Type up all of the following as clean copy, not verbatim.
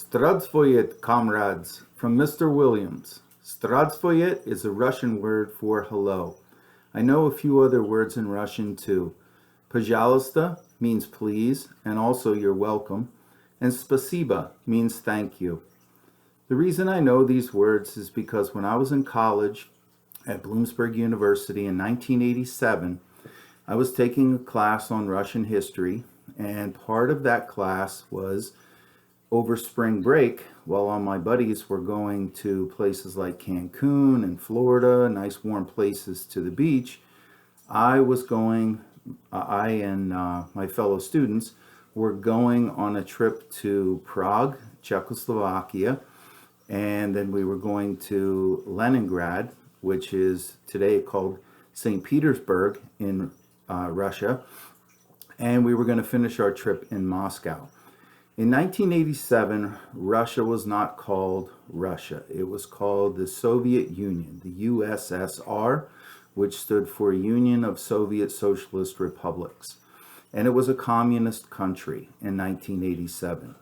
Zdravstvuyet, comrades, from Mr. Williams. Zdravstvuyet is a Russian word for hello. I know a few other words in Russian too. Пожалуйста means please and also you're welcome, and spasiba means thank you. The reason I know these words is because when I was in college at Bloomsburg University in 1987, I was taking a class on Russian history, and part of that class was over spring break, while all my buddies were going to places like Cancun and Florida, nice warm places to the beach, I and my fellow students were going on a trip to Prague, Czechoslovakia, and then we were going to Leningrad, which is today called St. Petersburg in Russia, and we were going to finish our trip in Moscow. In 1987, Russia was not called Russia. It was called the Soviet Union, the USSR, which stood for Union of Soviet Socialist Republics. And it was a communist country in 1987.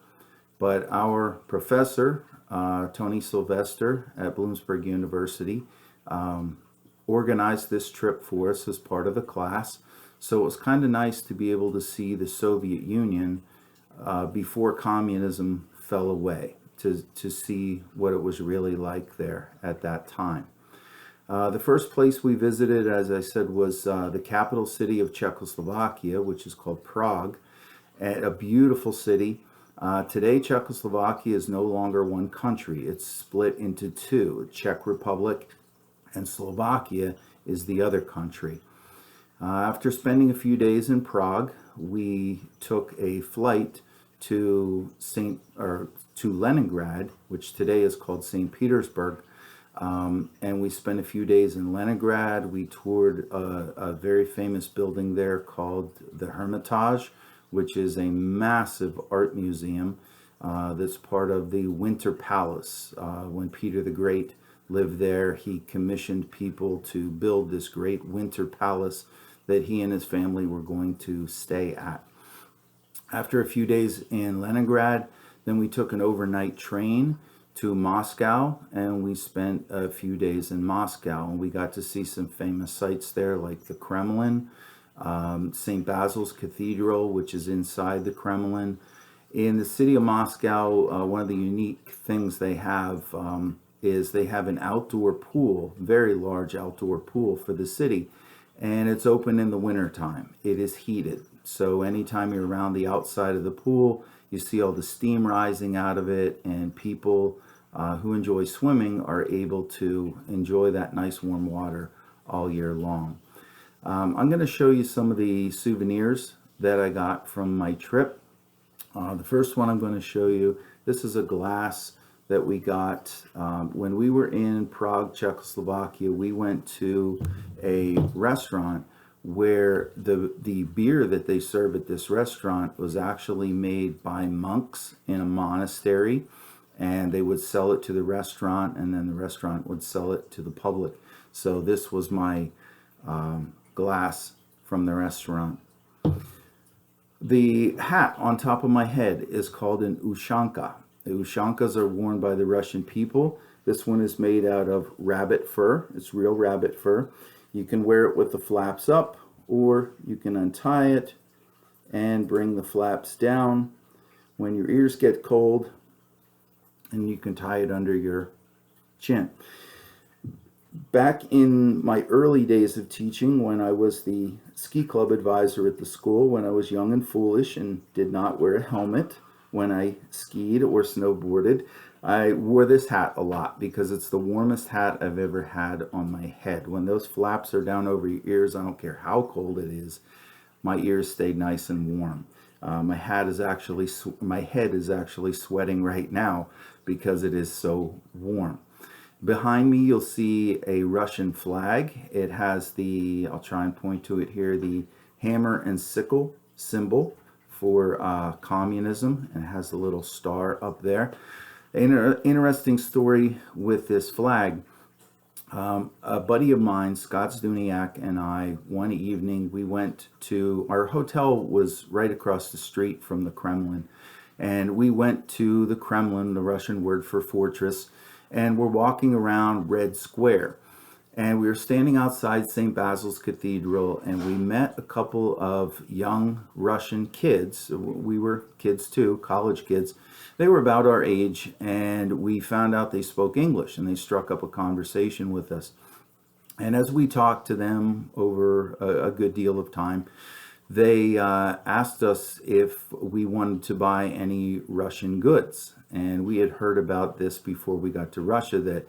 But our professor, Tony Sylvester at Bloomsburg University, organized this trip for us as part of the class. So it was kind of nice to be able to see the Soviet Union before communism fell away, to see what it was really like there at that time. The first place we visited, as I said, was the capital city of Czechoslovakia, which is called Prague, a beautiful city. Today, Czechoslovakia is no longer one country. It's split into two. Czech Republic and Slovakia is the other country. After spending a few days in Prague, we took a flight to Leningrad, which today is called St. Petersburg, and we spent a few days in Leningrad. We toured a very famous building there called the Hermitage, which is a massive art museum that's part of the Winter Palace. When Peter the Great lived there, he commissioned people to build this great winter palace that he and his family were going to stay at. After a few days in Leningrad, then we took an overnight train to Moscow, and we spent a few days in Moscow, and we got to see some famous sites there like the Kremlin, St. Basil's Cathedral, which is inside the Kremlin. In the city of Moscow, one of the unique things they have is they have an outdoor pool, very large outdoor pool for the city, and it's open in the wintertime. It is heated. So anytime you're around the outside of the pool, you see all the steam rising out of it, and people who enjoy swimming are able to enjoy that nice warm water all year long. I'm going to show you some of the souvenirs that I got from my trip. The first one I'm going to show you, this is a glass that we got when we were in Prague, Czechoslovakia. We went to a restaurant where the beer that they serve at this restaurant was actually made by monks in a monastery, and they would sell it to the restaurant, and then the restaurant would sell it to the public. So this was my glass from the restaurant. The hat on top of my head is called an ushanka. The ushankas are worn by the Russian people. This one is made out of rabbit fur. It's real rabbit fur. You can wear it with the flaps up, or you can untie it and bring the flaps down when your ears get cold, and you can tie it under your chin. Back in my early days of teaching, when I was the ski club advisor at the school, when I was young and foolish and did not wear a helmet when I skied or snowboarded, I wore this hat a lot because it's the warmest hat I've ever had on my head. When those flaps are down over your ears, I don't care how cold it is, my ears stay nice and warm. My head is actually sweating right now because it is so warm. Behind me, you'll see a Russian flag. It has I'll try and point to it here, the hammer and sickle symbol for communism, and it has a little star up there. Interesting story with this flag. A buddy of mine, Scott Zduniak, and I, one evening, we went to, our hotel was right across the street from the Kremlin, And we went to the Kremlin, the Russian word for fortress, and we're walking around Red Square. And we were standing outside St. Basil's Cathedral, and we met a couple of young Russian kids. We were kids too, college kids. They were about our age, and we found out they spoke English, and they struck up a conversation with us. And as we talked to them over a good deal of time, they asked us if we wanted to buy any Russian goods. And we had heard about this before we got to Russia, that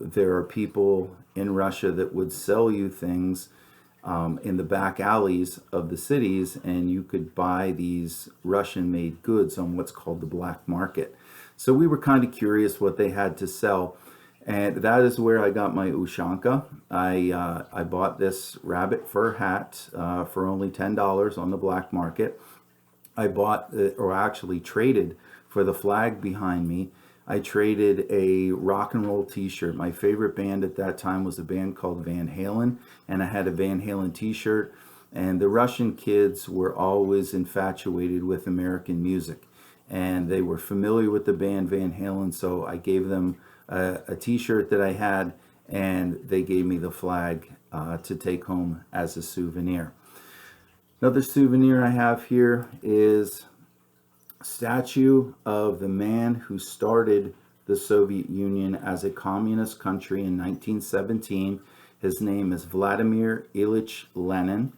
there are people in Russia that would sell you things in the back alleys of the cities, and you could buy these Russian-made goods on what's called the black market. So we were kind of curious what they had to sell. And that is where I got my Ushanka. I bought this rabbit fur hat for only $10 on the black market. I bought, or actually traded for the flag behind me. I traded a rock and roll t-shirt. My favorite band at that time was a band called Van Halen, and I had a Van Halen t-shirt. And the Russian kids were always infatuated with American music, and they were familiar with the band Van Halen, so I gave them a t-shirt that I had, and they gave me the flag to take home as a souvenir. Another souvenir I have here is a statue of the man who started the Soviet Union as a communist country in 1917. His name is Vladimir Ilyich Lenin,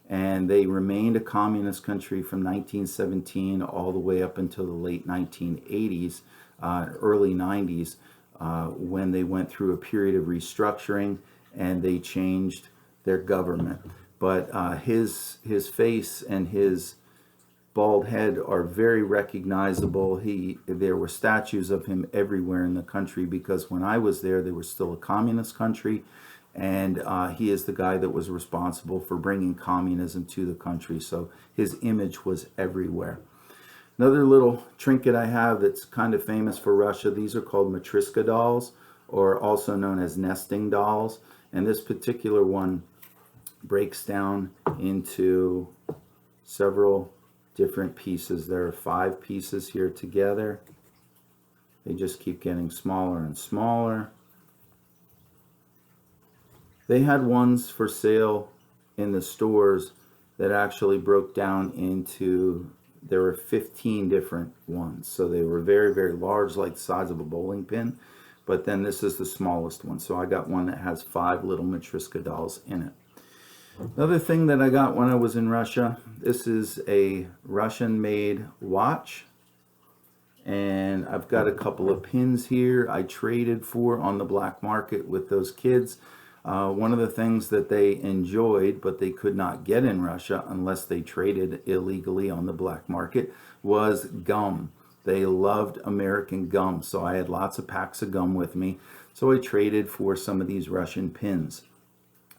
and they remained a communist country from 1917 all the way up until the late 1980s, early 90s. When they went through a period of restructuring and they changed their government. But his face and his bald head are very recognizable. There were statues of him everywhere in the country, because when I was there, they were still a communist country, and he is the guy that was responsible for bringing communism to the country. So his image was everywhere. Another little trinket I have that's kind of famous for Russia, these are called Matryoshka dolls, or also known as nesting dolls. And this particular one breaks down into several different pieces. There are 5 pieces here together. They just keep getting smaller and smaller. They had ones for sale in the stores that actually broke down into, there were 15 different ones. So they were very, very large, like the size of a bowling pin. But then this is the smallest one. So I got one that has 5 little Matryoshka dolls in it. Another thing that I got when I was in Russia, this is a Russian-made watch. And I've got a couple of pins here I traded for on the black market with those kids. One of the things that they enjoyed, but they could not get in Russia unless they traded illegally on the black market, was gum. They loved American gum, so I had lots of packs of gum with me. So I traded for some of these Russian pins.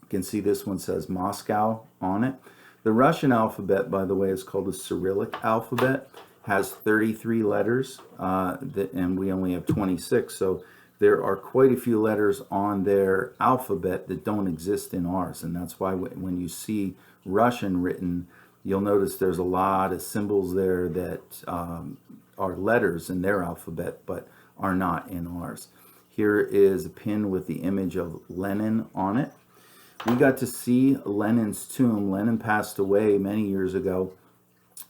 You can see this one says Moscow on it. The Russian alphabet, by the way, is called the Cyrillic alphabet. Has 33 letters, and we only have 26. So there are quite a few letters on their alphabet that don't exist in ours. And that's why when you see Russian written, you'll notice there's a lot of symbols there that are letters in their alphabet, but are not in ours. Here is a pin with the image of Lenin on it. We got to see Lenin's tomb. Lenin passed away many years ago,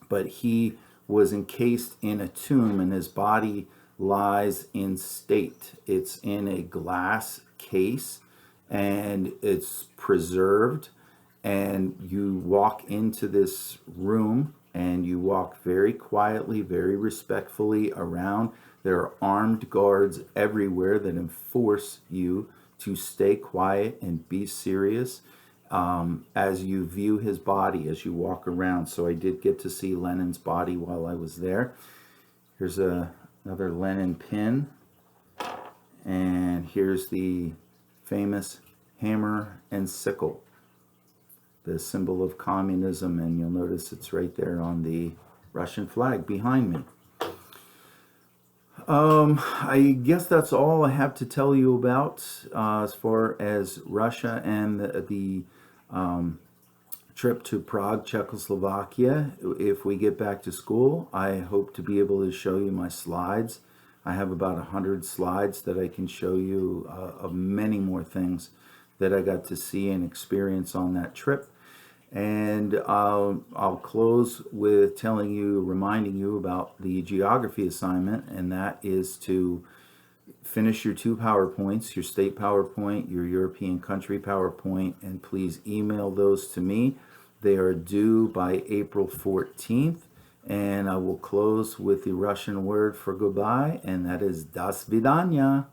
but he was encased in a tomb, and his body lies in state. It's in a glass case, and it's preserved. And you walk into this room, and you walk very quietly, very respectfully around. There are armed guards everywhere that enforce you to stay quiet and be serious as you view his body as you walk around. So I did get to see Lenin's body while I was there. Here's another Lenin pin, and here's the famous hammer and sickle, the symbol of communism, and you'll notice it's right there on the Russian flag behind me. I guess that's all I have to tell you about as far as Russia and the trip to Prague, Czechoslovakia. If we get back to school, I hope to be able to show you my slides. I have about 100 slides that I can show you of many more things that I got to see and experience on that trip. And I'll close with reminding you about the geography assignment, and that is to finish your 2 PowerPoints, your state PowerPoint, your European country PowerPoint, and please email those to me. They are due by April 14th, and I will close with the Russian word for goodbye, and that is "До свидания."